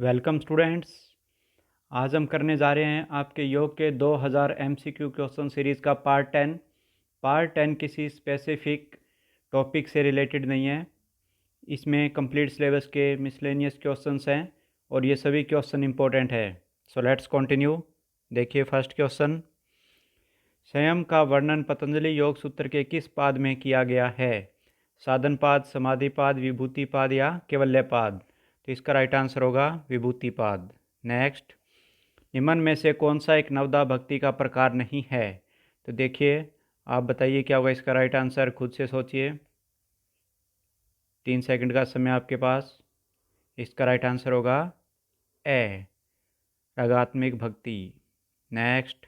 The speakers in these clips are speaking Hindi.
Welcome students. आज हम करने जा रहे हैं आपके योग के 2000 एमसीक्यू क्वेश्चन सीरीज़ का पार्ट 10 किसी स्पेसिफिक टॉपिक से रिलेटेड नहीं है। इसमें कंप्लीट सिलेबस के मिसलेनियस क्वेश्चंस हैं और ये सभी क्वेश्चन इंपॉर्टेंट है। So let's continue. देखिए फर्स्ट क्वेश्चन, संयम का वर्णन पतंजलि योग सूत्र के किस पाद में किया गया है? साधन पाद, समाधि पाद, विभूति पाद या केवल्य पाद? तो इसका राइट आंसर होगा विभूति पाद। नेक्स्ट, निम्न में से कौन सा एक नवदा भक्ति का प्रकार नहीं है? तो देखिए, आप बताइए क्या होगा इसका राइट आंसर, खुद से सोचिए। 3 सेकंड का समय आपके पास। इसका राइट आंसर होगा ए, रागात्मिक भक्ति। नेक्स्ट,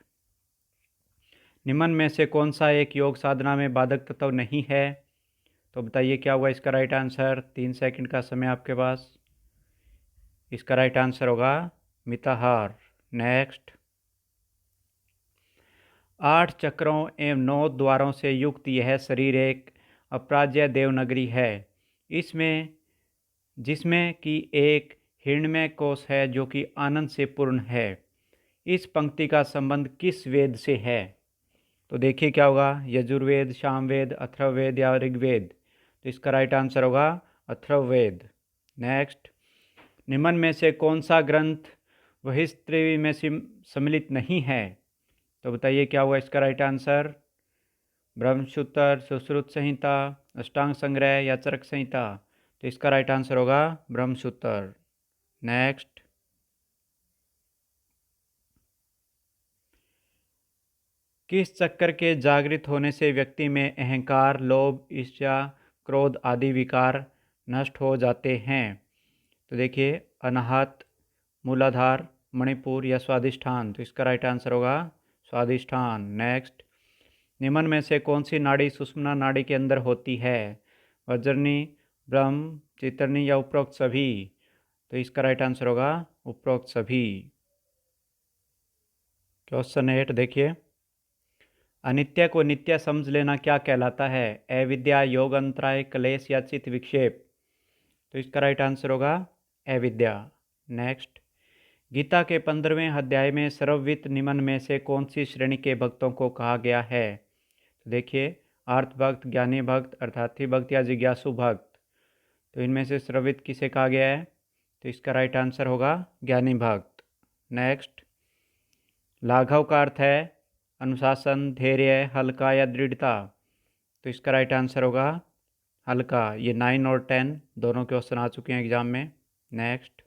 निम्न में से कौन सा एक योग साधना में बाधक तत्व नहीं है? तो बताइए क्या होगा इसका राइट आंसर। 3 सेकंड का समय आपके पास। इसका राइट आंसर होगा मिताहार। नेक्स्ट, 8 चक्रों एवं 9 द्वारों से युक्त यह शरीर एक अपराज्य देवनगरी है। इसमें जिसमें कि एक हिरण्मय कोश है जो कि आनंद से पूर्ण है। इस पंक्ति का संबंध किस वेद से है? तो देखिए क्या होगा, यजुर्वेद, सामवेद, अथर्ववेद या ऋग्वेद? तो इसका राइट आंसर होगा अथर्ववेद। नेक्स्ट, निम्न में से कौन सा ग्रंथ वहिस्त्रिवी में सम्मिलित नहीं है? तो बताइए क्या हुआ इसका राइट आंसर। ब्रह्मसूत्र, सुश्रुत संहिता, अष्टांग संग्रह या चरक संहिता? तो इसका राइट आंसर होगा ब्रह्मसूत्र। नेक्स्ट, किस चक्कर के जागृत होने से व्यक्ति में अहंकार, लोभ, ईर्ष्या, क्रोध आदि विकार नष्ट हो जाते हैं? तो देखिए, अनाहत, मूलाधार, मणिपुर या स्वादिष्ठान? तो इसका राइट आंसर होगा स्वादिष्ठान। नेक्स्ट, निम्न में से कौन सी नाड़ी सुषुम्ना नाड़ी के अंदर होती है? वज्रनी, ब्रह्म, चित्रनी या उपरोक्त सभी? तो इसका राइट आंसर होगा उपरोक्त सभी। क्वेश्चन 8 देखिए, अनित्य को नित्य समझ लेना क्या कहलाता है? अविद्या, योग अंतराय, क्लेश या चित्त विक्षेप? तो इसका राइट आंसर होगा अविद्या। नेक्स्ट, गीता के 15वें अध्याय में सर्ववित निम्न में से कौन सी श्रेणी के भक्तों को कहा गया है? तो देखिए, आर्थ भक्त, ज्ञानी भक्त, अर्थार्थी भक्त या जिज्ञासु भक्त? तो इनमें से सर्ववित किसे कहा गया है? तो इसका राइट आंसर होगा ज्ञानी भक्त। नेक्स्ट, लाघव का अर्थ है अनुशासन, धैर्य, हल्का या दृढ़ता? तो इसका राइट आंसर होगा हल्का। ये 9 और 10 दोनों क्वेश्चन आ चुके हैं एग्जाम में। नेक्स्ट,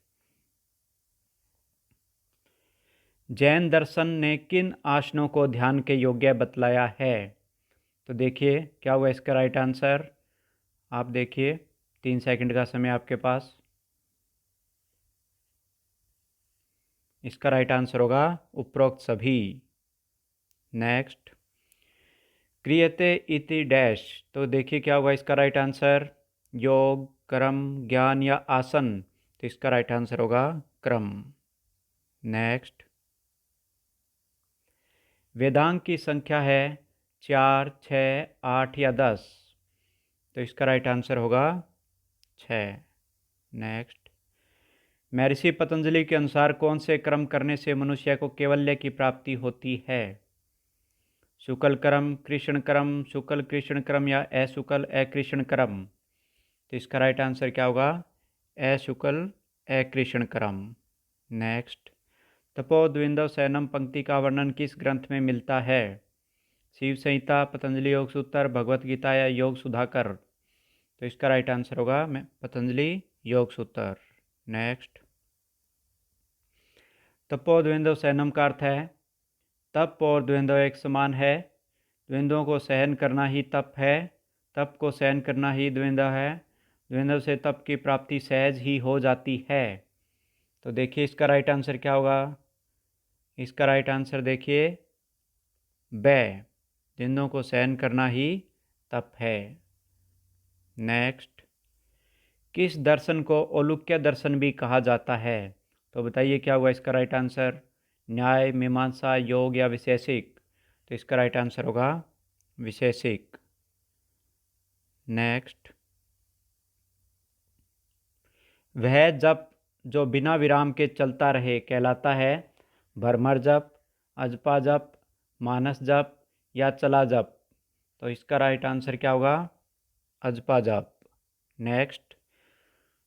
जैन दर्शन ने किन आसनों को ध्यान के योग्य बतलाया है? तो देखिए क्या हुआ इसका राइट आंसर। आप देखिए, 3 सेकंड का समय आपके पास। इसका राइट आंसर होगा उपरोक्त सभी। नेक्स्ट, क्रियते इति डैश? तो देखिए क्या होगा इसका राइट आंसर। योग, कर्म, ज्ञान या आसन? तो इसका राइट आंसर होगा क्रम। नेक्स्ट, वेदांग की संख्या है 4, 6, 8 या 10? तो इसका राइट आंसर होगा 6। नेक्स्ट, महर्षि पतंजलि के अनुसार कौन से कर्म करने से मनुष्य को कैवल्य की प्राप्ति होती है? शुक्ल कर्म, कृष्ण कर्म, शुक्ल कृष्ण कर्म या अशुक्ल अकृष्ण कर्म? तो इसका राइट आंसर क्या होगा? अशुक्ल अकृष्ण कर्म। नेक्स्ट, तपोद्विंदव शयनम पंक्ति का वर्णन किस ग्रंथ में मिलता है? शिव संहिता, पतंजलि योग सूत्र, भगवत गीता या योग सुधाकर? तो इसका राइट आंसर होगा पतंजलि योग सूत्र। नेक्स्ट, तपोद्विंदव शयनम का अर्थ है तप और द्वंद्व एक समान है। द्वंद्वों को सहन करना ही तप है, तप को सहन करना ही द्वंद्व है। द्वंद्व से तप की प्राप्ति सहज ही हो जाती है। तो देखिए इसका राइट आंसर क्या होगा। इसका राइट आंसर देखिए ब, द्वंद्वों को सहन करना ही तप है। नेक्स्ट, किस दर्शन को औलुक्य दर्शन भी कहा जाता है? तो बताइए क्या हुआ इसका राइट आंसर। न्याय, मीमांसा, योग या विशेषिक? तो इसका राइट आंसर होगा विशेषिक। नेक्स्ट, वह जप जो बिना विराम के चलता रहे कहलाता है भरमर जप, अजपा जप, मानस जप या चला जप। तो इसका राइट आंसर क्या होगा? अजपा जप। नेक्स्ट,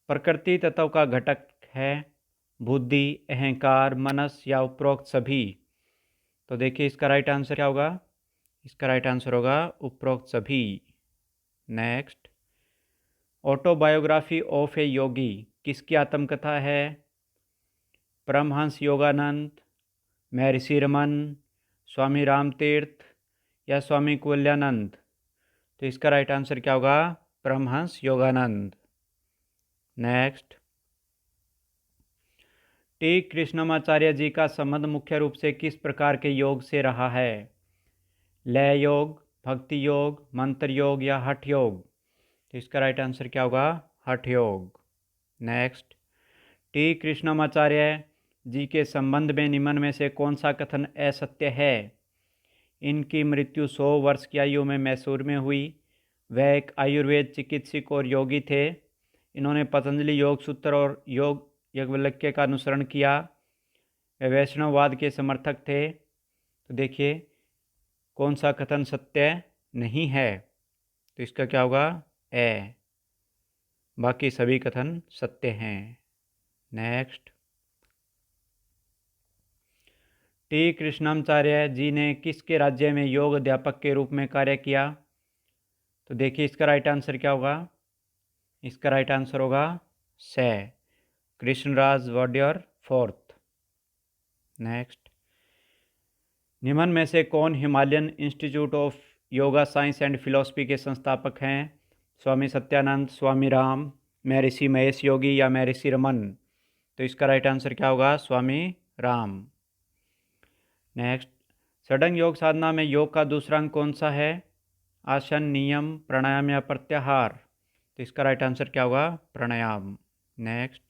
प्रकृति तत्व का घटक है बुद्धि, अहंकार, मनस या उपरोक्त सभी। तो देखिए इसका राइट आंसर क्या होगा? इसका राइट आंसर होगा उपरोक्त सभी। नेक्स्ट, ऑटोबायोग्राफी ऑफ ए योगी किसकी आत्मकथा है? परमहंस योगानंद, महर्षि रमन, स्वामी रामतीर्थ या स्वामी कुल्यानंद। तो इसका राइट आंसर क्या होगा? परमहंस योगानंद। नेक्स्ट, टी कृष्णमाचार्य जी का संबंध मुख्य रूप से किस प्रकार के योग से रहा है? लय योग, भक्ति योग, मंत्र योग या हठ योग। तो इसका राइट आंसर क्या होगा? हठ योग। नेक्स्ट, टी कृष्णमाचार्य जी के संबंध में निम्न में से कौन सा कथन असत्य है? इनकी मृत्यु 100 वर्ष की आयु में मैसूर में हुई। वह एक आयुर्वेद चिकित्सक और योगी थे। इन्होंने पतंजलि योग सूत्र और योग याज्ञवल्क्य का अनुसरण किया। वे वैष्णववाद के समर्थक थे। तो देखिए कौन सा कथन सत्य नहीं है? तो इसका क्या होगा? ए। बाकी सभी कथन सत्य हैं। नेक्स्ट, टी कृष्णाचार्य जी ने किसके राज्य में योग अध्यापक के रूप में कार्य किया? तो देखिए इसका राइट आंसर क्या होगा? इसका राइट आंसर होगा से कृष्णराज वाड्यर फोर्थ। नेक्स्ट, निम्न में से कौन Himalayan institute of yoga science and philosophy के संस्थापक हैं? स्वामी सत्यानंद, स्वामी राम, महर्षि महेश योगी या महर्षि रमन। तो इसका राइट आंसर क्या होगा? स्वामी राम। नेक्स्ट, षडंग योग साधना में योग का दूसरा अंग कौन सा है? आसन, नियम, प्राणायाम या प्रत्याहार। तो इसका राइट आंसर क्या होगा? प्राणायाम। नेक्स्ट,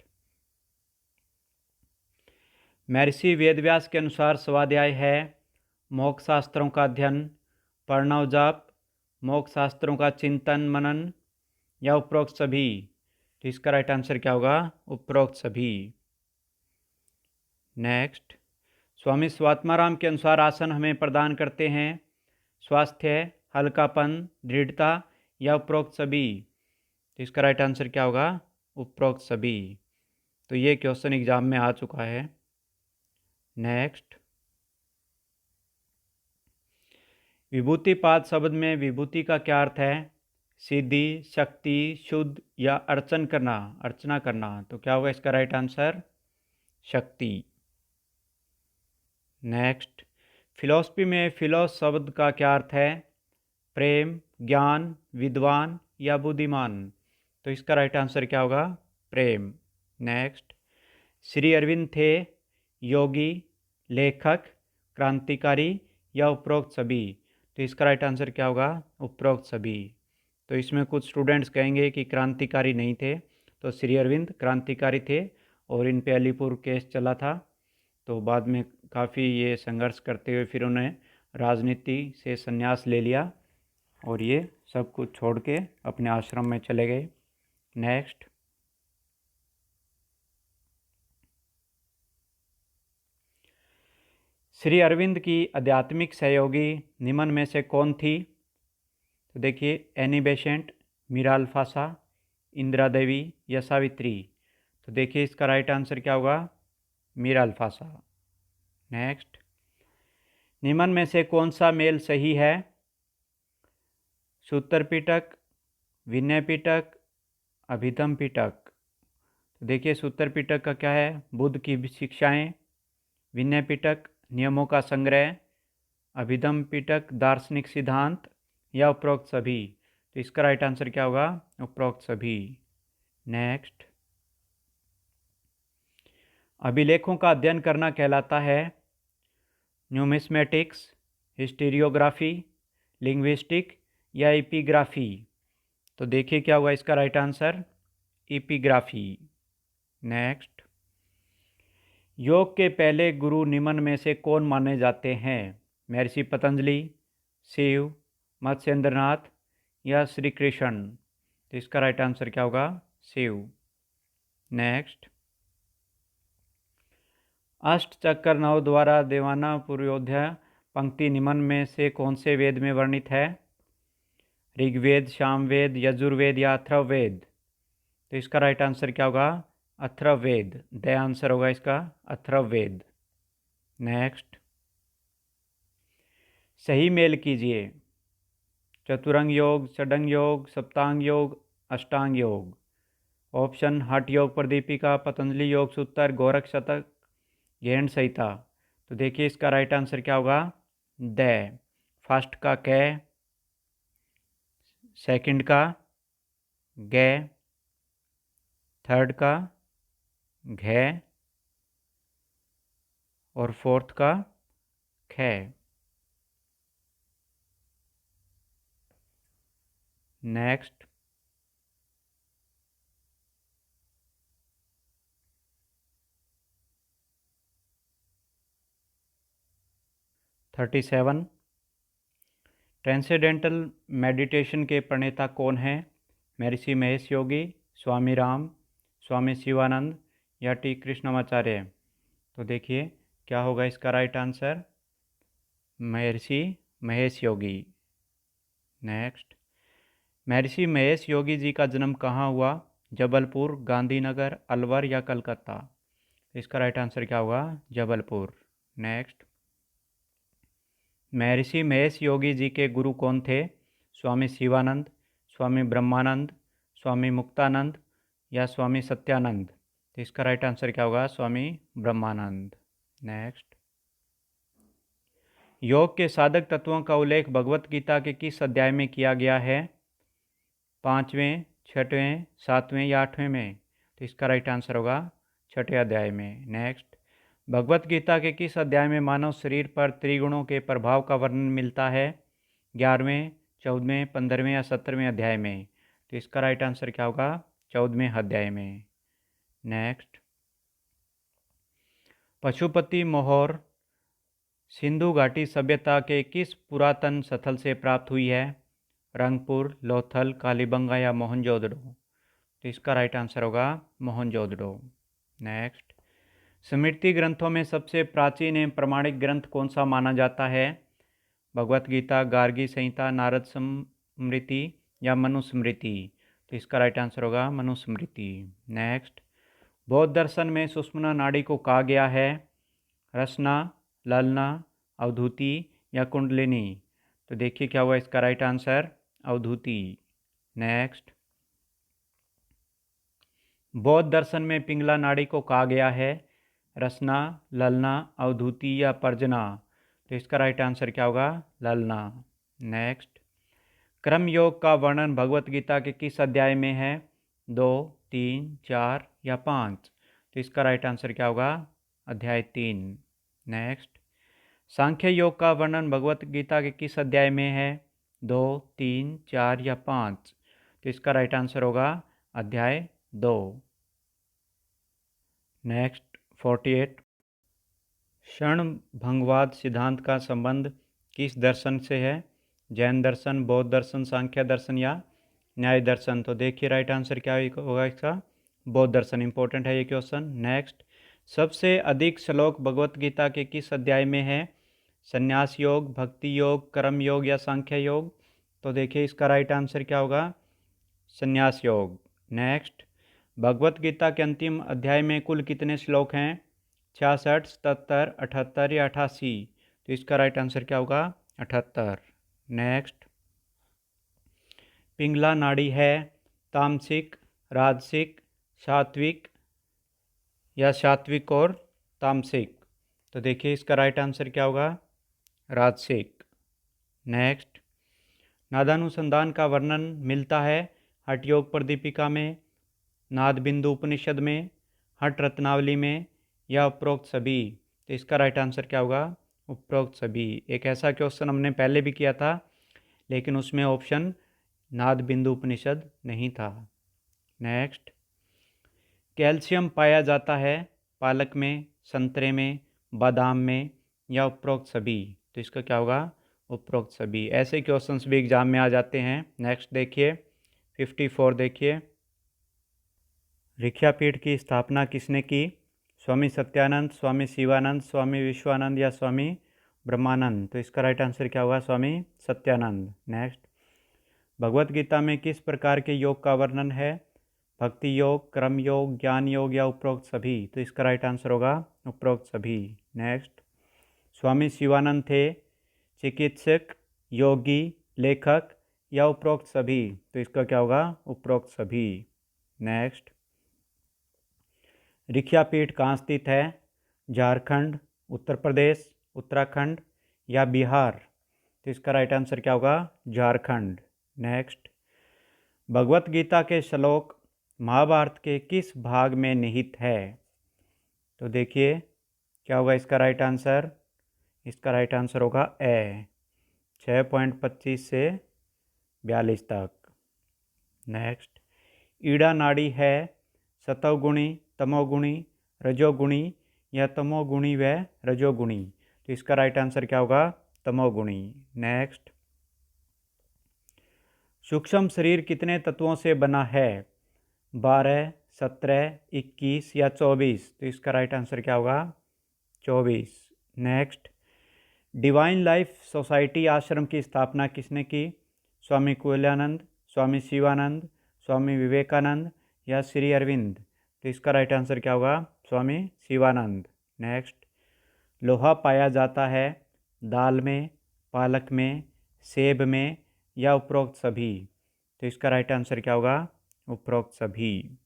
महर्षि वेदव्यास के अनुसार स्वाध्याय है मोक्ष शास्त्रों का अध्ययन, प्रणव जाप, मोक्ष शास्त्रों का चिंतन मनन या उपरोक्त सभी। तो इसका राइट आंसर क्या होगा? उपरोक्त सभी। नेक्स्ट, स्वामी स्वात्माराम के अनुसार आसन हमें प्रदान करते हैं स्वास्थ्य, हल्कापन, दृढ़ता या उपरोक्त सभी। तो इसका राइट आंसर क्या होगा? उपरोक्त सभी। तो ये क्वेश्चन एग्जाम में आ चुका है। नेक्स्ट, विभूतिपाद शब्द में विभूति का क्या अर्थ है? सिद्धि, शक्ति, शुद्ध या अर्चना करना। तो क्या होगा इसका राइट आंसर? शक्ति। नेक्स्ट, फिलॉसफी में फिलोस शब्द का क्या अर्थ है? प्रेम, ज्ञान, विद्वान या बुद्धिमान। तो इसका राइट आंसर क्या होगा? प्रेम। नेक्स्ट, श्री अरविंद थे योगी, लेखक, क्रांतिकारी या उपरोक्त सभी। तो इसका राइट आंसर क्या होगा? उपरोक्त सभी। तो इसमें कुछ स्टूडेंट्स कहेंगे कि क्रांतिकारी नहीं थे। तो श्री अरविंद क्रांतिकारी थे और इन पे अलीपुर केस चला था। तो बाद में काफ़ी ये संघर्ष करते हुए फिर उन्हें राजनीति से संन्यास ले लिया और ये सब कुछ छोड़ के अपने आश्रम में चले गए। नेक्स्ट, श्री अरविंद की आध्यात्मिक सहयोगी निम्न में से कौन थी? तो देखिए Annie Besant, Meera Alfassa, Indira देवी या सावित्री। तो देखिए इसका राइट आंसर क्या होगा? मीरा अल्फासा। नेक्स्ट, निम्न में से कौन सा मेल सही है? सूत्र पिटक, विनय पिटक, अभिधम पिटक। तो देखिए सूत्र पिटक का क्या है? बुद्ध की शिक्षाएं, विनय पिटक नियमों का संग्रह, अभिधम पिटक दार्शनिक सिद्धांत या उपरोक्त सभी। तो इसका राइट आंसर क्या होगा? उपरोक्त सभी। नेक्स्ट, अभिलेखों का अध्ययन करना कहलाता है न्यूमिस्मेटिक्स, हिस्टीरियोग्राफी, लिंग्विस्टिक या एपिग्राफी। तो देखिए क्या होगा इसका राइट आंसर? एपिग्राफी। नेक्स्ट, योग के पहले गुरु निम्न में से कौन माने जाते हैं? महर्षि पतंजलि, शिव, मत्स्येंद्रनाथ या श्री कृष्ण। तो इसका राइट आंसर क्या होगा? शिव। नेक्स्ट, अष्टचक्र नव द्वारा देवाना पूर्वोध्या पंक्ति निम्न में से कौन से वेद में वर्णित है? ऋग्वेद, सामवेद, यजुर्वेद या अथर्ववेद? तो इसका राइट आंसर क्या होगा? अथर्ववेद। द आंसर होगा इसका अथर्ववेद। नेक्स्ट, सही मेल कीजिए। चतुरंग योग, षडंग योग, सप्तांग योग, अष्टांग योग। ऑप्शन: हठ योग प्रदीपिका, पतंजलि योग सूत्र, गोरख शतक, गहन संहिता। तो देखिए इसका राइट आंसर क्या होगा? द। फर्स्ट का कै, सेकंड का गे, थर्ड का घे और फोर्थ का खे। नेक्स्ट, (37) ट्रांसेंडेंटल मेडिटेशन के प्रणेता कौन है? महर्षि महेश योगी, स्वामी राम, स्वामी शिवानंद या टी कृष्णमाचार्य? तो देखिए क्या होगा इसका राइट आंसर? महर्षि महेश योगी। नेक्स्ट, महर्षि महेश योगी जी का जन्म कहाँ हुआ? जबलपुर, गांधीनगर, अलवर या कलकत्ता? इसका राइट आंसर क्या होगा? जबलपुर। नेक्स्ट, महर्षि महेश योगी जी के गुरु कौन थे? स्वामी शिवानंद, स्वामी ब्रह्मानंद, स्वामी मुक्तानंद या स्वामी सत्यानंद? तो इसका राइट आंसर क्या होगा? स्वामी ब्रह्मानंद। नेक्स्ट, योग के साधक तत्वों का उल्लेख भगवत गीता के किस अध्याय में किया गया है? 5वें, 6वें, 7वें या 8वें में? तो इसका राइट आंसर होगा 6ठे अध्याय में। नेक्स्ट, भगवत गीता के किस अध्याय में मानव शरीर पर त्रिगुणों के प्रभाव का वर्णन मिलता है? 11वें, 14वें, 15वें या 17वें अध्याय में? तो इसका राइट आंसर क्या होगा? 14वें अध्याय में। नेक्स्ट, पशुपति मोहर सिंधु घाटी सभ्यता के किस पुरातन स्थल से प्राप्त हुई है? रंगपुर, लोथल, कालीबंगा या मोहनजोदड़ो? तो इसका राइट आंसर होगा मोहनजोदड़ो। नेक्स्ट, स्मृति ग्रंथों में सबसे प्राचीन एवं प्रमाणिक ग्रंथ कौन सा माना जाता है? भगवत गीता, गार्गी संहिता, नारद स्मृति या मनुस्मृति? तो इसका राइट आंसर होगा मनुस्मृति। नेक्स्ट, बौद्ध दर्शन में सुषुम्ना नाड़ी को कहा गया है? रसना, ललना, अवधूति या कुंडलिनी? तो देखिए क्या हुआ इसका राइट आंसर? अवधूति। नेक्स्ट, बौद्ध दर्शन में पिंगला नाड़ी को कहा गया है? रसना, ललना, अवधूति या पर्जना? तो इसका राइट आंसर क्या होगा? ललना। नेक्स्ट, क्रम योग का वर्णन भगवत गीता के किस अध्याय में है? 2, 3, 4 या 5? तो इसका राइट आंसर क्या होगा? अध्याय 3। नेक्स्ट, सांख्य योग का वर्णन भगवत गीता के किस अध्याय में है? 2, 3, 4 या 5? तो इसका राइट आंसर होगा अध्याय 2। नेक्स्ट, 48 क्षण भंगवाद सिद्धांत का संबंध किस दर्शन से है? जैन दर्शन, बौद्ध दर्शन, सांख्य दर्शन या न्याय दर्शन? तो देखिए राइट आंसर क्या होगा इसका? बौद्ध दर्शन। इंपॉर्टेंट है ये क्वेश्चन। नेक्स्ट, सबसे अधिक श्लोक भगवत गीता के किस अध्याय में है? संन्यास योग, भक्ति योग, कर्म योग या सांख्य योग? तो देखिए इसका राइट आंसर क्या होगा? संन्यास योग। नेक्स्ट, भगवत गीता के अंतिम अध्याय में कुल कितने श्लोक हैं? 66, 77, 78 या 88? तो इसका राइट आंसर क्या होगा? 78। नेक्स्ट, पिंगला नाड़ी है तामसिक, राजसिक, सात्विक या सात्विक और तामसिक? तो देखिए इसका राइट आंसर क्या होगा? राजसिक। नेक्स्ट, नादानुसंधान का वर्णन मिलता है हठ योग प्रदीपिका में, नाद बिंदु उपनिषद में, हठ रत्नावली में या उपरोक्त सभी? तो इसका राइट आंसर क्या होगा? उपरोक्त सभी। एक ऐसा क्वेश्चन हमने पहले भी किया था लेकिन उसमें ऑप्शन नाद बिंदु उपनिषद नहीं था। नेक्स्ट, कैल्शियम पाया जाता है पालक में, संतरे में, बादाम में या उपरोक्त सभी? तो इसका क्या होगा? उपरोक्त सभी। ऐसे क्वेश्चंस भी एग्जाम में आ जाते हैं। नेक्स्ट देखिए 54 देखिए, ऋक्षापीठ की स्थापना किसने की? स्वामी सत्यानंद, स्वामी शिवानंद, स्वामी विश्वानंद या स्वामी ब्रह्मानंद। तो इसका राइट आंसर क्या होगा? स्वामी सत्यानंद। नेक्स्ट, भगवत गीता में किस प्रकार के योग का वर्णन है? भक्ति योग, कर्म योग, ज्ञान योग या उपरोक्त सभी? तो इसका राइट आंसर होगा उपरोक्त सभी। नेक्स्ट, स्वामी शिवानंद थे चिकित्सक, योगी, लेखक या उपरोक्त सभी? तो इसका क्या होगा? उपरोक्त सभी। नेक्स्ट, रिख्या पीठ कहाँ स्थित है? झारखंड, उत्तर प्रदेश, उत्तराखंड या बिहार? तो इसका राइट आंसर क्या होगा? झारखंड। नेक्स्ट, भगवत गीता के श्लोक महाभारत के किस भाग में निहित है? तो देखिए क्या होगा इसका राइट आंसर? इसका राइट आंसर होगा ए, 6.25 से 42 तक। नेक्स्ट, ईड़ा नाड़ी है सतोगुणी, तमोगुणी, रजोगुणी या तमोगुणी व रजोगुणी? तो इसका राइट आंसर क्या होगा? तमोगुणी। नेक्स्ट, सूक्ष्म शरीर कितने तत्वों से बना है? 12, 17, 21 या 24? तो इसका राइट आंसर क्या होगा? 24। नेक्स्ट, डिवाइन लाइफ सोसाइटी आश्रम की स्थापना किसने की? स्वामी कुल्यानंद, स्वामी शिवानंद, स्वामी विवेकानंद या श्री अरविंद? तो इसका राइट आंसर क्या होगा? स्वामी शिवानंद। नेक्स्ट, लोहा पाया जाता है दाल में, पालक में, सेब में या उपरोक्त सभी? तो इसका राइट आंसर क्या होगा? उपरोक्त सभी।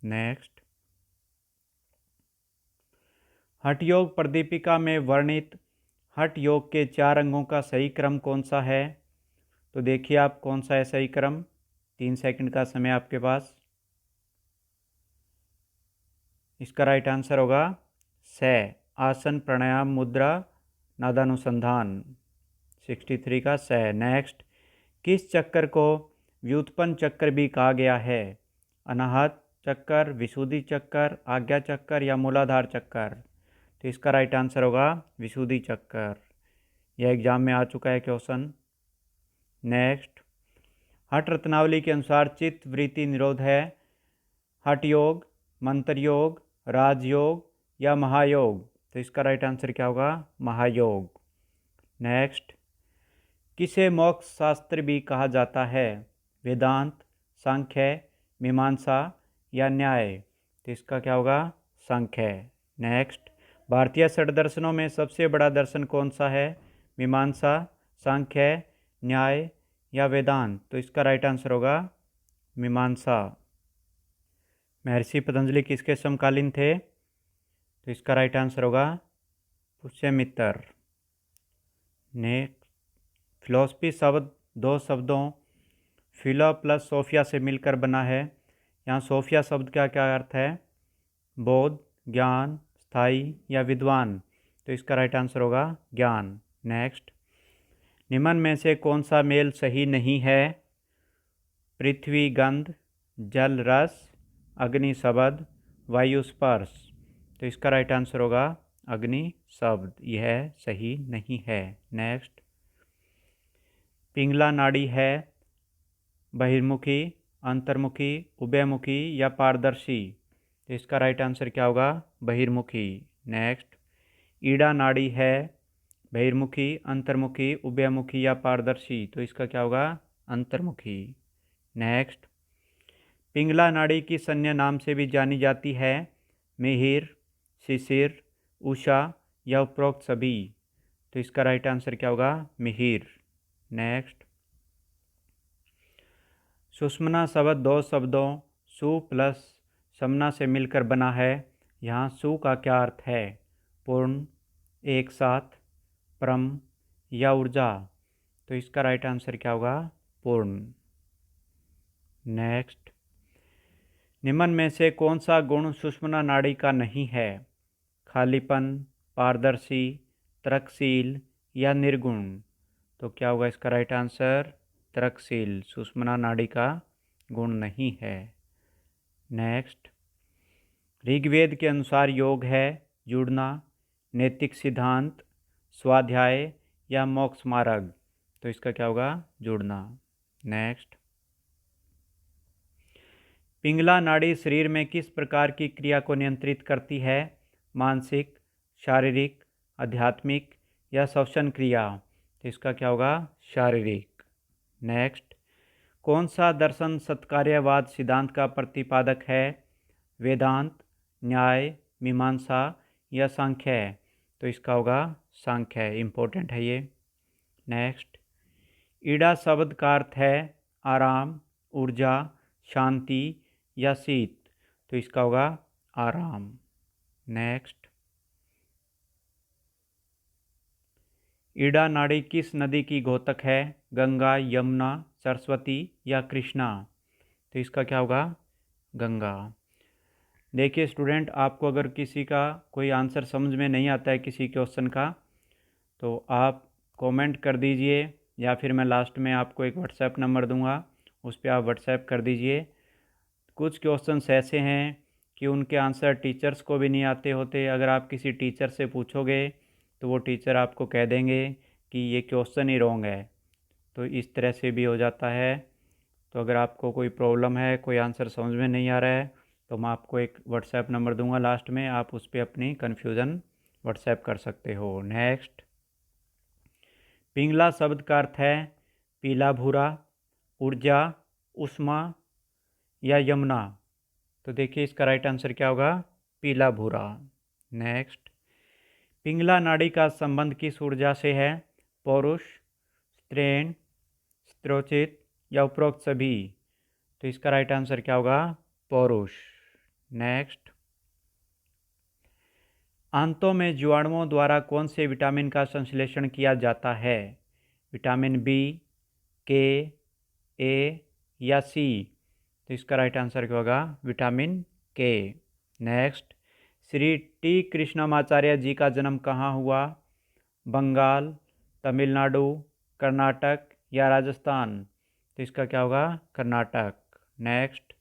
नेक्स्ट, हठ योग प्रदीपिका में वर्णित हठ योग के 4 अंगों का सही क्रम कौन सा है? तो देखिए आप कौन सा है सही क्रम। 3 सेकंड का समय आपके पास। इसका राइट आंसर होगा से, आसन, प्राणायाम, मुद्रा, नादानुसंधान। 63 का से। नेक्स्ट, किस चक्कर को व्युत्पन्न चक्र भी कहा गया है? अनाहत चक्कर, विशुद्धि चक्कर, आज्ञा चक्कर या मूलाधार चक्कर? तो इसका राइट आंसर होगा विशुद्धि चक्कर। यह एग्जाम में आ चुका है क्वेश्चन। नेक्स्ट, हठ रत्नावली के अनुसार चित्त वृत्ति निरोध है हठ योग, मंत्र योग, राजयोग या महायोग? तो इसका राइट आंसर क्या होगा? महायोग। नेक्स्ट, किसे मोक्ष शास्त्र भी कहा जाता है? वेदांत, सांख्य, मीमांसा या न्याय? तो इसका क्या होगा? सांख्य। नेक्स्ट, भारतीय षड दर्शनों में सबसे बड़ा दर्शन कौन सा है? मीमांसा, सांख्य, न्याय या वेदांत? तो इसका राइट आंसर होगा मीमांसा। महर्षि पतंजलि किसके समकालीन थे? तो इसका राइट आंसर होगा पुष्यमित्र। नेक्स्ट, फिलॉसफी शब्द 2 शब्दों फिलो प्लस सोफिया से मिलकर बना है। यहाँ सोफिया शब्द का क्या अर्थ है? बोध, ज्ञान, स्थायी या विद्वान? तो इसका राइट आंसर होगा ज्ञान। नेक्स्ट, निम्न में से कौन सा मेल सही नहीं है? पृथ्वी गंध, जल रस, अग्नि शब्द, वायु स्पर्श? तो इसका राइट आंसर होगा अग्नि शब्द। यह सही नहीं है। नेक्स्ट, पिंगला नाड़ी है बहिर्मुखी, अंतर्मुखी, उभयमुखी या पारदर्शी? तो इसका राइट आंसर क्या होगा? बहिर्मुखी। नेक्स्ट, ईड़ा नाड़ी है बहिर्मुखी, अंतर्मुखी, उभयमुखी या पारदर्शी? तो इसका क्या होगा? अंतर्मुखी। नेक्स्ट, पिंगला नाड़ी की अन्य नाम से भी जानी जाती है? मिहिर, शिशिर, उषा या उपरोक्त सभी? तो इसका राइट आंसर क्या होगा? मिहिर। नेक्स्ट, सुषमना शब्द 2 शब्दों सु प्लस समना से मिलकर बना है। यहाँ सु का क्या अर्थ है? पूर्ण, एक साथ, परम या ऊर्जा? तो इसका राइट आंसर क्या होगा? पूर्ण। नेक्स्ट, निम्न में से कौन सा गुण सुषमना नाड़ी का नहीं है? खालीपन, पारदर्शी, तर्कशील या निर्गुण? तो क्या होगा इसका राइट आंसर? तर्कशील सुषमना नाड़ी का गुण नहीं है। नेक्स्ट, ऋग्वेद के अनुसार योग है जुड़ना, नैतिक सिद्धांत, स्वाध्याय या मोक्ष मार्ग? तो इसका क्या होगा? जुड़ना। नेक्स्ट, पिंगला नाड़ी शरीर में किस प्रकार की क्रिया को नियंत्रित करती है? मानसिक, शारीरिक, आध्यात्मिक या श्वसन क्रिया। तो इसका क्या होगा? शारीरिक। नेक्स्ट, कौन सा दर्शन सत्कार्यवाद सिद्धांत का प्रतिपादक है? वेदांत, न्याय, मीमांसा या सांख्य? तो इसका होगा सांख्य। इम्पोर्टेंट है ये। नेक्स्ट, ईड़ा शब्द का अर्थ है आराम, ऊर्जा, शांति या शीत? तो इसका होगा आराम। नेक्स्ट, ईड़ा नाड़ी किस नदी की घोतक है? गंगा, यमुना, सरस्वती या कृष्णा? तो इसका क्या होगा? गंगा। देखिए स्टूडेंट, आपको अगर किसी का कोई आंसर समझ में नहीं आता है किसी क्वेश्चन का, तो आप कमेंट कर दीजिए या फिर मैं लास्ट में आपको एक व्हाट्सएप नंबर दूंगा, उस पर आप व्हाट्सएप कर दीजिए। कुछ क्वेश्चंस ऐसे हैं कि उनके आंसर टीचर्स को भी नहीं आते होते। अगर आप किसी टीचर से पूछोगे तो वो टीचर आपको कह देंगे कि ये क्वेश्चन ही रॉन्ग है। तो इस तरह से भी हो जाता है। तो अगर आपको कोई प्रॉब्लम है, कोई आंसर समझ में नहीं आ रहा है, तो मैं आपको एक व्हाट्सएप नंबर दूंगा लास्ट में, आप उस पर अपनी कन्फ्यूज़न व्हाट्सएप कर सकते हो। नेक्स्ट, पिंगला शब्द का अर्थ है पीला भूरा, ऊर्जा, ऊष्मा या यमुना? तो देखिए इसका राइट आंसर क्या होगा? पीला भूरा। नेक्स्ट, पिंगला नाड़ी का संबंध किस ऊर्जा से है? पौरुष, स्त्रीण, स्त्रोचित या उपरोक्त सभी? तो इसका राइट आंसर क्या होगा? पौरुष। नेक्स्ट, आंतों में जीवाणुओं द्वारा कौन से विटामिन का संश्लेषण किया जाता है? विटामिन बी, के, ए या सी? तो इसका राइट आंसर क्या होगा? विटामिन के। नेक्स्ट, श्री टी कृष्णमाचार्य जी का जन्म कहाँ हुआ? बंगाल, तमिलनाडु, कर्नाटक या राजस्थान? तो इसका क्या होगा? कर्नाटक। नेक्स्ट,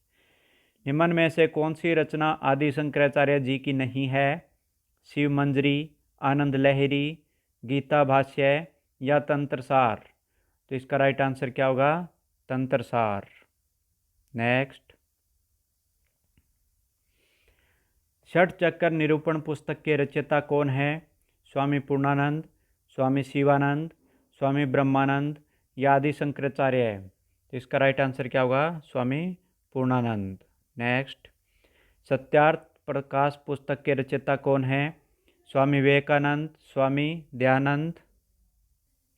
निम्न में से कौन सी रचना आदि शंकराचार्य जी की नहीं है? शिव मंजरी, आनंद लहरी, गीता भाष्य या तंत्रसार? तो इसका राइट आंसर क्या होगा? तंत्रसार। नेक्स्ट, षट चक्कर निरूपण पुस्तक के रचयिता कौन है? स्वामी पूर्णानंद, स्वामी शिवानंद, स्वामी ब्रह्मानंद या आदि शंकराचार्य? तो इसका राइट आंसर क्या होगा? स्वामी पूर्णानंद। नेक्स्ट, सत्यार्थ प्रकाश पुस्तक के रचयिता कौन है? स्वामी विवेकानंद, स्वामी दयानंद?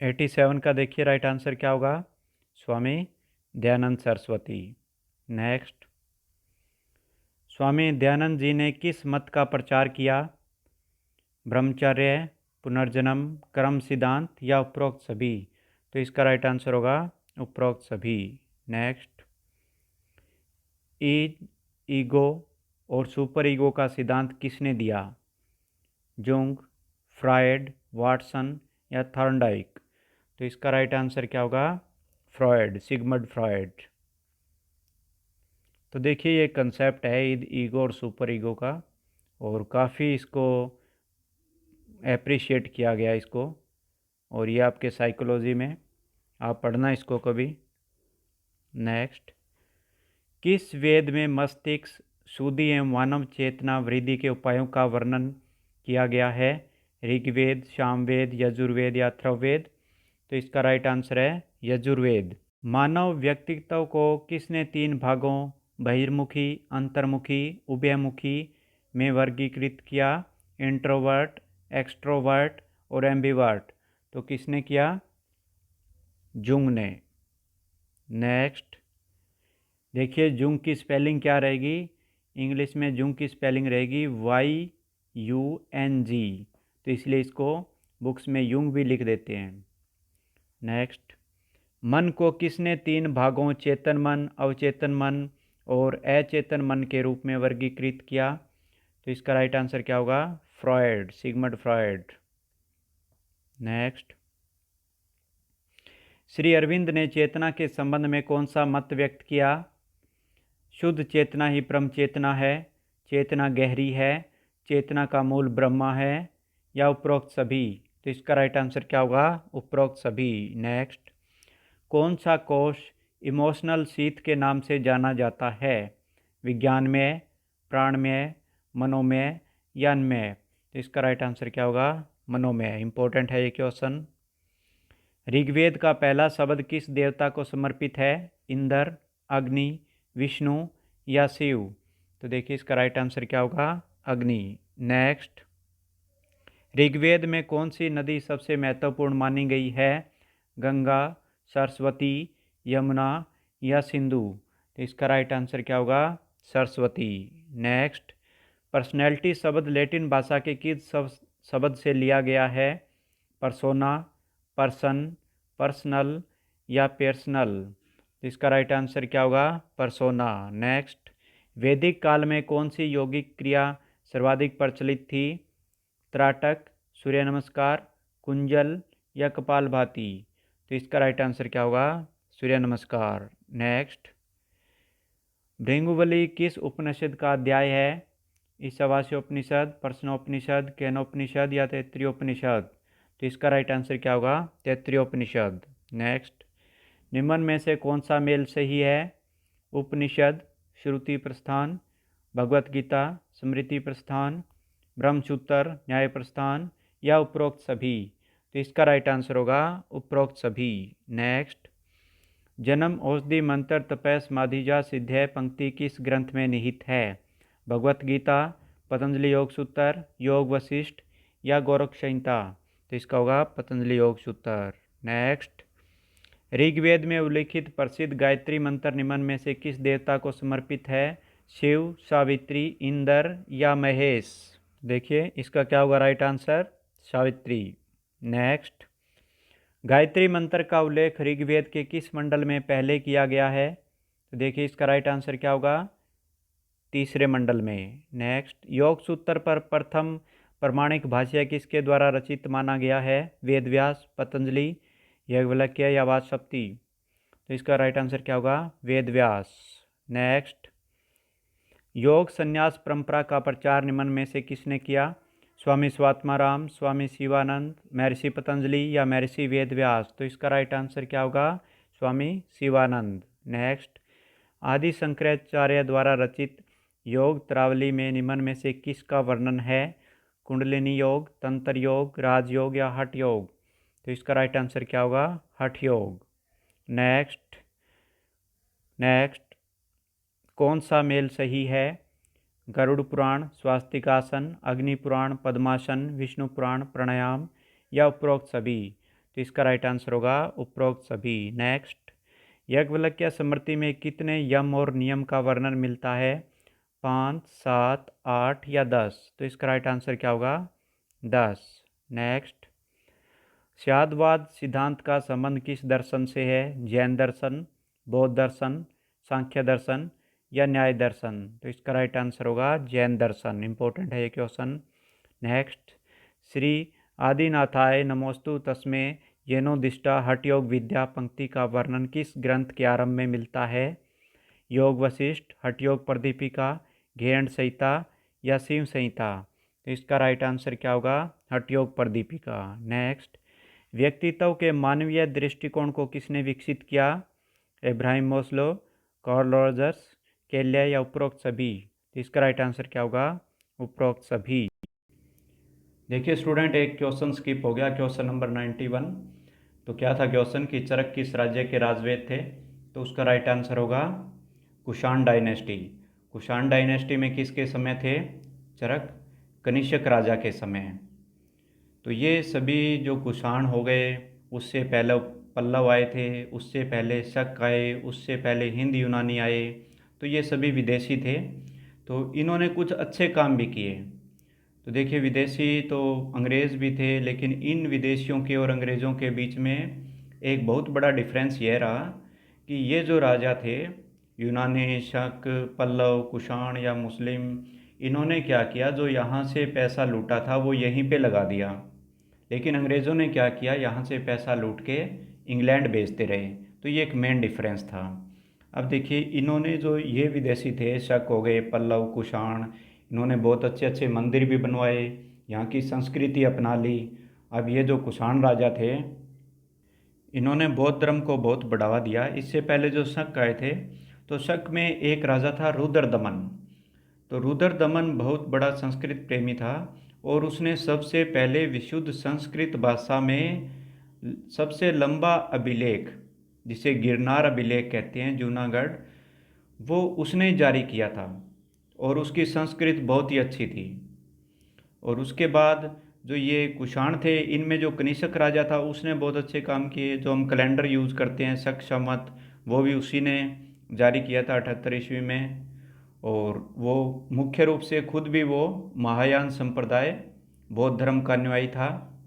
87 का देखिए राइट आंसर क्या होगा? स्वामी दयानंद सरस्वती। नेक्स्ट, स्वामी दयानंद जी ने किस मत का प्रचार किया? ब्रह्मचर्य, पुनर्जन्म, कर्म सिद्धांत या उपरोक्त सभी? तो इसका राइट आंसर होगा उपरोक्त सभी। नेक्स्ट, ईगो और सुपर ईगो का सिद्धांत किसने दिया? जुंग, फ्रायड, वाटसन या थॉर्नडाइक? तो इसका राइट आंसर क्या होगा? Freud, Sigmund Freud. तो देखिए ये कंसेप्ट है ईगो और सुपर ईगो का, और काफ़ी इसको एप्रिशिएट किया गया इसको, और ये आपके साइकोलॉजी में आप पढ़ना इसको कभी। नेक्स्ट, किस वेद में मस्तिष्क शुद्धि एवं मानव चेतना वृद्धि के उपायों का वर्णन किया गया है? ऋग्वेद, सामवेद, यजुर्वेद या अथर्ववेद? तो इसका राइट आंसर है यजुर्वेद। मानव व्यक्तित्व को किसने 3 भागों बहिर्मुखी, अंतर्मुखी, उभयमुखी में वर्गीकृत किया? इंट्रोवर्ट, एक्सट्रोवर्ट और एम्बिवर्ट? तो किसने किया? जुंग ने। नेक्स्ट, देखिए जुंग की स्पेलिंग क्या रहेगी? इंग्लिश में जुंग की स्पेलिंग रहेगी YUNG, तो इसलिए इसको बुक्स में युंग भी लिख देते हैं। नेक्स्ट, मन को किसने 3 भागों चेतन मन, अवचेतन मन और अचेतन मन के रूप में वर्गीकृत किया? तो इसका राइट आंसर क्या होगा? Freud, Sigmund Freud. Next, Shri Aurobindo ने चेतना के संबंध में कौन सा मत व्यक्त किया? शुद्ध चेतना ही परम चेतना है, चेतना गहरी है, चेतना का मूल ब्रह्मा है या उपरोक्त सभी? तो इसका राइट आंसर क्या होगा? उपरोक्त सभी। नेक्स्ट, कौन सा कोष इमोशनल शीत के नाम से जाना जाता है? विज्ञान में, प्राण में, मनोमय या अन्य? तो इसका राइट आंसर क्या होगा? मनोमय। इंपॉर्टेंट है ये क्वेश्चन। ऋग्वेद का पहला शब्द किस देवता को समर्पित है? इंद्र, अग्नि, विष्णु या शिव? तो देखिए इसका राइट आंसर क्या होगा? अग्नि। नेक्स्ट, ऋग्वेद में कौन सी नदी सबसे महत्वपूर्ण मानी गई है? गंगा, सरस्वती, यमुना या सिंधु? तो इसका राइट आंसर क्या होगा? सरस्वती। नेक्स्ट, पर्सनैलिटी शब्द लैटिन भाषा के किस शब्द से लिया गया है? परसोना, पर्सन, पर्सनल या पर्सनल? तो इसका राइट आंसर क्या होगा? परसोना। नेक्स्ट, वैदिक काल में कौन सी यौगिक क्रिया सर्वाधिक प्रचलित थी? त्राटक, सूर्य नमस्कार, कुंजल या कपालभाति? तो इसका राइट आंसर क्या होगा? सूर्य नमस्कार। नेक्स्ट, भृंगुबली किस उपनिषद का अध्याय है? ईशावास्योपनिषद, प्रश्नोपनिषद, केनोपनिषद या तैत्तिरीयोपनिषद? तो इसका राइट आंसर क्या होगा? तैत्तिरीयोपनिषद। नेक्स्ट, निम्न में से कौन सा मेल सही है? उपनिषद, श्रुति प्रस्थान, भगवत गीता, स्मृति प्रस्थान, ब्रह्मसूत्र, न्याय प्रस्थान या उपरोक्त सभी? तो इसका राइट आंसर होगा उपरोक्त सभी। नेक्स्ट, जन्म औषधि मंत्र तपय समाधिजा सिद्धय पंक्ति किस ग्रंथ में निहित है? भगवत गीता, पतंजलि योग सूत्र, योग वशिष्ठ या गोरख संहिता? तो इसका होगा पतंजलि योग सूत्र। नेक्स्ट, ऋग्वेद में उल्लिखित प्रसिद्ध गायत्री मंत्र निम्न में से किस देवता को समर्पित है? शिव, सावित्री, इंद्र या महेश? देखिए इसका क्या होगा right answer? Savitri. Next, Gayatri मंत्र का उल्लेख ऋग्वेद के किस मंडल में पहले किया गया है? तो देखिए इसका राइट आंसर क्या होगा? तीसरे मंडल में। नेक्स्ट, योग सूत्र पर प्रथम प्रमाणिक भाष्य किसके द्वारा रचित माना गया है? वेदव्यास, पतंजलि, याज्ञवल्क्य या वाचस्पति? तो इसका राइट आंसर क्या होगा? वेदव्यास। नेक्स्ट, योग संन्यास परंपरा का प्रचार निम्न में से किसने किया? स्वामी स्वात्माराम, स्वामी शिवानंद, महर्षि पतंजलि या महर्षि वेदव्यास? तो इसका राइट आंसर क्या होगा? स्वामी शिवानंद। नेक्स्ट, आदि शंकराचार्य द्वारा रचित योग त्रावली में निम्न में से किसका वर्णन है? कुंडलिनी योग, तंत्र योग, राजयोग या हठ योग? तो इसका राइट आंसर क्या होगा? हठ योग। नेक्स्ट, कौन सा मेल सही है? गरुड़ पुराण, स्वास्तिकासन, अग्नि पुराण, पद्मासन, विष्णु पुराण, प्राणायाम या उपरोक्त सभी? तो इसका राइट आंसर होगा उपरोक्त सभी। नेक्स्ट, याज्ञवल्क्य स्मृति में कितने यम और नियम का वर्णन मिलता है? 5, 7, 8 या 10? तो इसका राइट आंसर क्या होगा? 10। नेक्स्ट, स्यादवाद सिद्धांत का संबंध किस दर्शन से है? जैन दर्शन, बौद्ध दर्शन, सांख्य दर्शन या न्याय दर्शन? तो इसका राइट आंसर होगा जैन दर्शन। इंपॉर्टेंट है ये क्वेश्चन। नेक्स्ट, श्री आदिनाथाय नमोस्तु तस्मे येनोदिष्टा हठ योग विद्या पंक्ति का वर्णन किस ग्रंथ के आरंभ में मिलता है? योग वशिष्ठ, हठ योग प्रदीपिका, घेरण संहिता या शिव संहिता? तो इसका राइट आंसर क्या होगा? हठ योग प्रदीपिका। नेक्स्ट, व्यक्तित्व के मानवीय दृष्टिकोण को किसने विकसित किया? इब्राहिम मोस्लो, कार्ल रॉजर्स, केल्या या उपरोक्त सभी? तो इसका राइट आंसर क्या होगा? उपरोक्त सभी। देखिए स्टूडेंट, एक क्वेश्चन स्किप हो गया, क्वेश्चन नंबर 91। तो क्या था क्वेश्चन कि चरक किस राज्य के राजवेद थे? तो उसका राइट आंसर होगा कुषाण डायनेस्टी। कुषाण डायनेस्टी में किसके समय थे चरक? कनिष्क राजा के समय। तो ये सभी जो कुषाण हो गए, उससे पहले पल्लव आए थे, उससे पहले शक आए, उससे पहले हिंद यूनानी आए। तो ये सभी विदेशी थे। तो इन्होंने कुछ अच्छे काम भी किए। तो देखिए विदेशी तो अंग्रेज़ भी थे, लेकिन इन विदेशियों के और अंग्रेज़ों के बीच में एक बहुत बड़ा डिफरेंस ये रहा कि ये जो राजा थे यूनानी, शक, पल्लव, कुषाण या मुस्लिम, इन्होंने क्या किया, जो यहाँ से पैसा लूटा था वो यहीं पे लगा दिया। लेकिन अंग्रेज़ों ने क्या किया, यहाँ से पैसा लूट के इंग्लैंड भेजते रहे। तो ये एक मेन डिफरेंस था। अब देखिए इन्होंने जो ये विदेशी थे, शक हो गए, पल्लव, कुषाण, इन्होंने बहुत अच्छे अच्छे मंदिर भी बनवाए, यहाँ की संस्कृति अपना ली। अब ये जो कुषाण राजा थे, इन्होंने बौद्ध धर्म को बहुत बढ़ावा दिया। इससे पहले जो शक आए थे, तो शक में एक राजा था रुद्रदमन। तो रुद्रदमन बहुत बड़ा संस्कृत प्रेमी था और उसने सबसे पहले विशुद्ध संस्कृत भाषा में सबसे लंबा अभिलेख, जिसे गिरनार अभिलेख कहते हैं, जूनागढ़, वो उसने जारी किया था। और उसकी संस्कृत बहुत ही अच्छी थी। और उसके बाद जो ये कुषाण थे, इनमें जो कनिष्क राजा था उसने बहुत अच्छे काम किए। जो हम कैलेंडर यूज़ करते हैं शक संवत, वो भी उसी ने जारी किया था 78 ईस्वी में। और वो मुख्य रूप से खुद भी वो महायान संप्रदाय बौद्ध धर्म का अनुयायी था।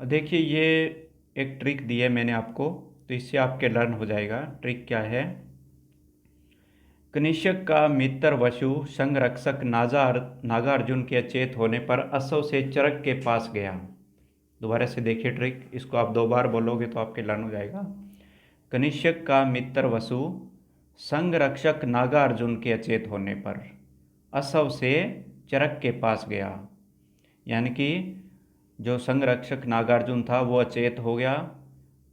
देखिए ये एक ट्रिक दी है मैंने आपको, तो इससे आपके लर्न हो जाएगा। ट्रिक क्या है? कनिष्क का मित्र वसु संरक्षक नागार्जुन के अचेत होने पर असव से चरक के पास गया। दोबारा से देखिए ट्रिक, इसको आप 2 बार बोलोगे तो आपके लर्न हो जाएगा। कनिष्क का मित्र वसु संरक्षक नागार्जुन के अचेत होने पर असव से चरक के पास गया। यानी कि जो संरक्षक नागार्जुन था वो अचेत हो गया,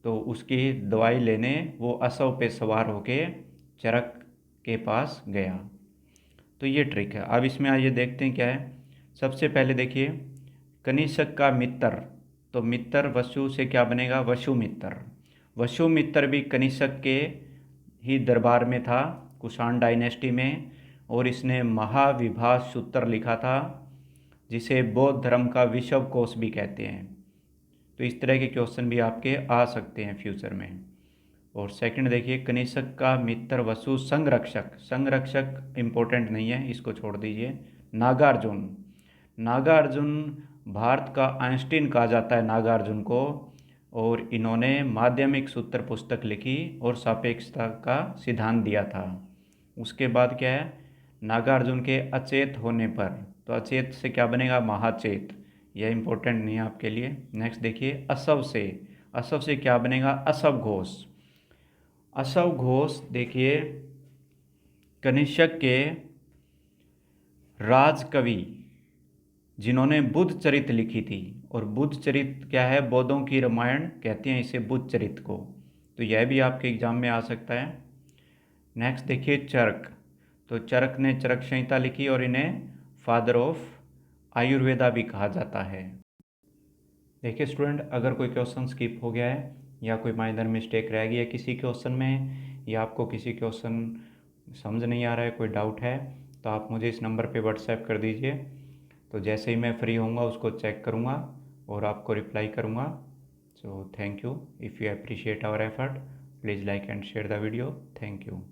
तो उसकी दवाई लेने वो असव पे सवार होके चरक के पास गया। तो ये ट्रिक है। अब इसमें आइए देखते हैं क्या है। सबसे पहले देखिए, कनिष्क का मित्र, तो मित्र वसु से क्या बनेगा? वसु मित्र। वसु मित्र भी कनिष्क के ही दरबार में था, कुषाण डायनेस्टी में, और इसने महाविभास सूत्र लिखा था, जिसे बौद्ध धर्म का विश्व कोश भी कहते हैं। तो इस तरह के क्वेश्चन भी आपके आ सकते हैं फ्यूचर में। और सेकंड देखिए, कनिष्क का मित्र वसु संरक्षक, संरक्षक इम्पोर्टेंट नहीं है, इसको छोड़ दीजिए। नागार्जुन, नागार्जुन भारत का आइंस्टीन कहा जाता है नागार्जुन को। और इन्होंने माध्यमिक सूत्र पुस्तक लिखी और सापेक्षता का सिद्धांत दिया था। उसके बाद क्या है? नागार्जुन के अचेत होने पर, तो अचेत से क्या बनेगा? महाचेत। यह इम्पोर्टेंट नहीं है आपके लिए। नेक्स्ट देखिए, असव से, असव से क्या बनेगा? असव घोष। असव घोष देखिए कनिष्क के राजकवि, जिन्होंने बुद्ध चरित लिखी थी। और बुद्ध चरित क्या है? बौद्धों की रामायण कहते हैं इसे, बुद्ध चरित को। तो यह भी आपके एग्जाम में आ सकता है। नेक्स्ट देखिए, चरक, तो चरक ने चरक संहिता लिखी और इन्हें फादर ऑफ आयुर्वेदा भी कहा जाता है। देखिए स्टूडेंट, अगर कोई क्वेश्चन स्किप हो गया है या कोई माइनर मिस्टेक रह गई है किसी क्वेश्चन में, या आपको किसी क्वेश्चन समझ नहीं आ रहा है, कोई डाउट है, तो आप मुझे इस नंबर पे व्हाट्सएप कर दीजिए। तो जैसे ही मैं फ्री होऊंगा उसको चेक करूंगा और आपको रिप्लाई करूंगा। So thank you. If you appreciate our effort, please like and share the video. Thank you.